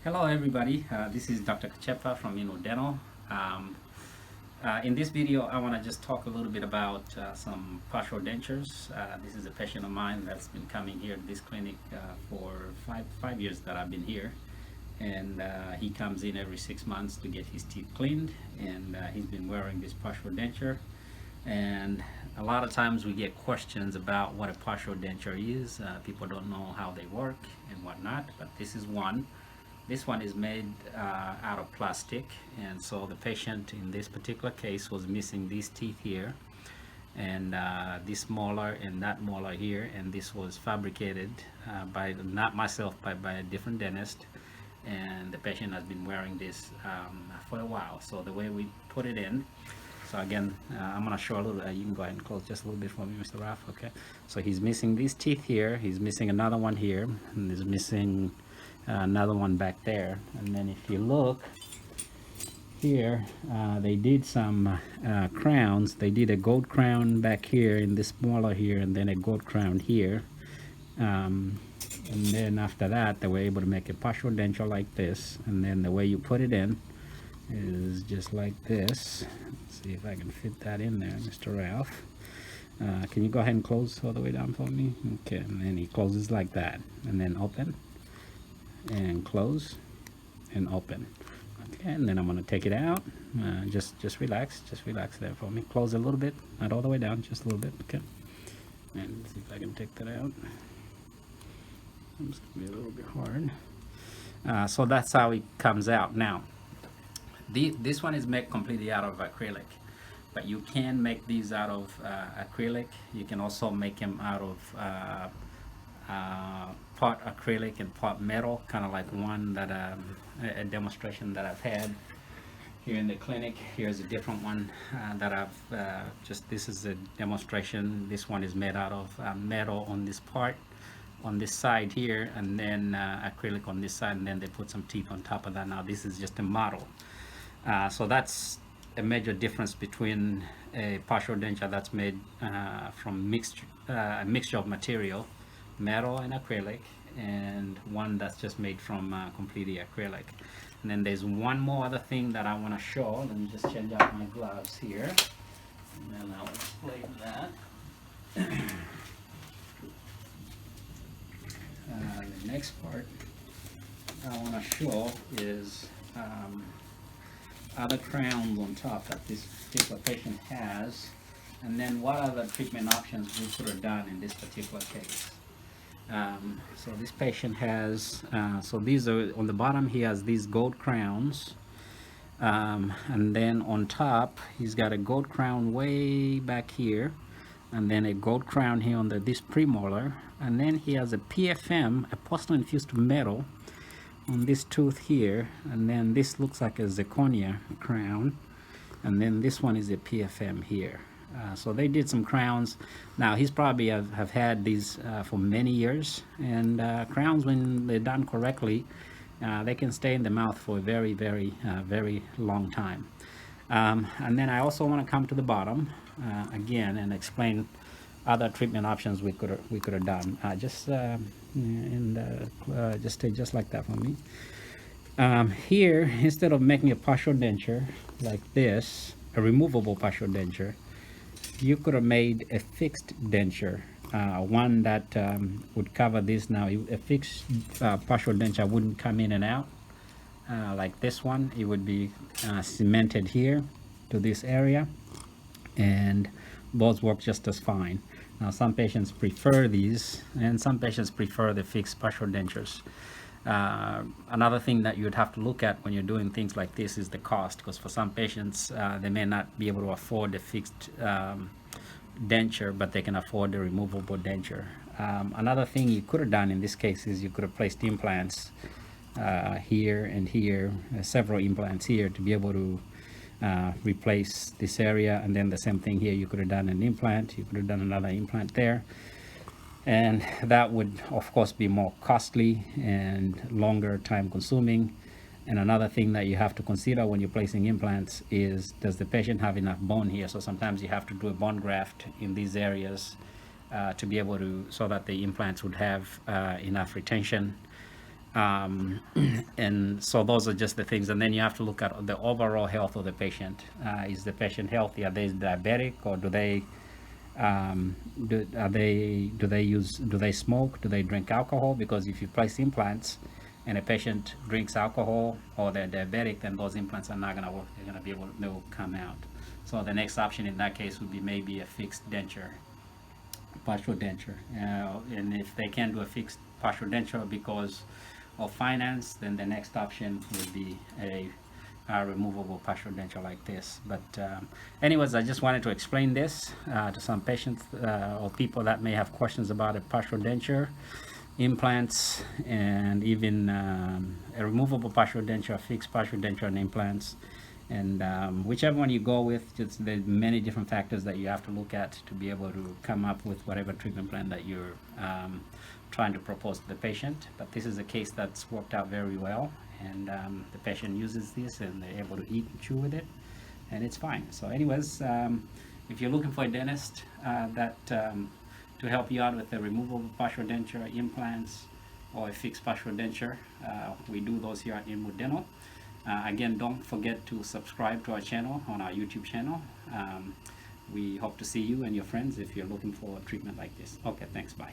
Hello everybody, this is Dr. Kachepa from Dental. Um, in this video I want to just talk a little bit about some partial dentures. This is a patient of mine that's been coming here to this clinic for five years that I've been here, and he comes in every 6 months to get his teeth cleaned, and he's been wearing this partial denture. And a lot of times we get questions about what a partial denture is. People don't know how they work and whatnot, but this is one. This one is made out of plastic, and so the patient in this particular case was missing these teeth here, and this molar and that molar here, and this was fabricated by not myself, but by a different dentist, and the patient has been wearing this for a while. So the way we put it in, so again, I'm going to show a little, you can go ahead and close just a little bit for me, Mr. Ralph. Okay, so he's missing these teeth here, he's missing another one here, and he's missing another one back there. And then if you look here, they did some crowns. They did a gold crown back here in this molar here, and then a gold crown here, and then after that they were able to make a partial denture like this. And then the way you put it in is just like this. Let's see if I can fit that in there, Mr. Ralph. Can you go ahead and close all the way down for me? Okay, and then he closes like that, and then open and close and open. Okay, and then I'm going to take it out. Just relax there for me. Close a little bit, not all the way down, just a little bit. Okay, and see if I can take that out. It's going to be a little bit hard. So that's how it comes out. Now this one is made completely out of acrylic, but you can make these out of acrylic. You can also make them out of part acrylic and part metal, kind of like one that a demonstration that I've had here in the clinic. Here's a different one that I've this is a demonstration. This one is made out of metal on this part, on this side here, and then acrylic on this side, and then they put some teeth on top of that. Now this is just a model. So that's a major difference between a partial denture that's made from a mixture of material, metal and acrylic, and one that's just made from completely acrylic. And then there's one more other thing that I want to show. Let me just change out my gloves here, and then I'll explain that. The next part I want to show is other crowns on top that this particular patient has, and then what other treatment options we could have done in this particular case. So this patient has, so these are on the bottom, he has these gold crowns, and then on top he's got a gold crown way back here, and then a gold crown here on this premolar, and then he has a PFM, a porcelain fused metal, on this tooth here, and then this looks like a zirconia crown, and then this one is a PFM here. So they did some crowns. Now he's probably have had these for many years, and crowns, when they're done correctly, they can stay in the mouth for a very very long time. And then I also want to come to the bottom again and explain other treatment options we could have done. Just stay just like that for me. Here, instead of making a partial denture like this, a removable partial denture, you could have made a fixed denture, one that would cover this. Now a fixed partial denture wouldn't come in and out like this one. It would be cemented here to this area, and both work just as fine. Now some patients prefer these, and some patients prefer the fixed partial dentures. Another thing that you'd have to look at when you're doing things like this is the cost, because for some patients they may not be able to afford the fixed denture, but they can afford the removable denture. Another thing you could have done in this case is you could have placed implants here and here, several implants here, to be able to replace this area. And then the same thing here, you could have done an implant, you could have done another implant there, and that would of course be more costly and longer time consuming. And another thing that you have to consider when you're placing implants is, does the patient have enough bone here? So sometimes you have to do a bone graft in these areas to be able to, so that the implants would have enough retention And so those are just the things, and then you have to look at the overall health of the patient. Is the patient healthy? Are they diabetic, or do they do they smoke? Do they drink alcohol? Because if you place implants and a patient drinks alcohol or they're diabetic, then those implants are not going to work. They're going to be able to, they'll come out. So the next option in that case would be maybe a fixed denture, partial denture. And if they can't do a fixed partial denture because of finance, then the next option would be a removable partial denture like this. But anyways, I just wanted to explain this to some patients or people that may have questions about a partial denture, implants, and even a removable partial denture, fixed partial denture, and implants. And whichever one you go with, just the many different factors that you have to look at to be able to come up with whatever treatment plan that you're trying to propose to the patient. But this is a case that's worked out very well, and the patient uses this and they're able to eat and chew with it, and it's fine. So anyways, if you're looking for a dentist to help you out with a removable partial denture, implants, or a fixed partial denture, we do those here at Inwood Dental. Again, don't forget to subscribe to our channel on our YouTube channel. We hope to see you and your friends if you're looking for treatment like this. Okay, thanks, bye.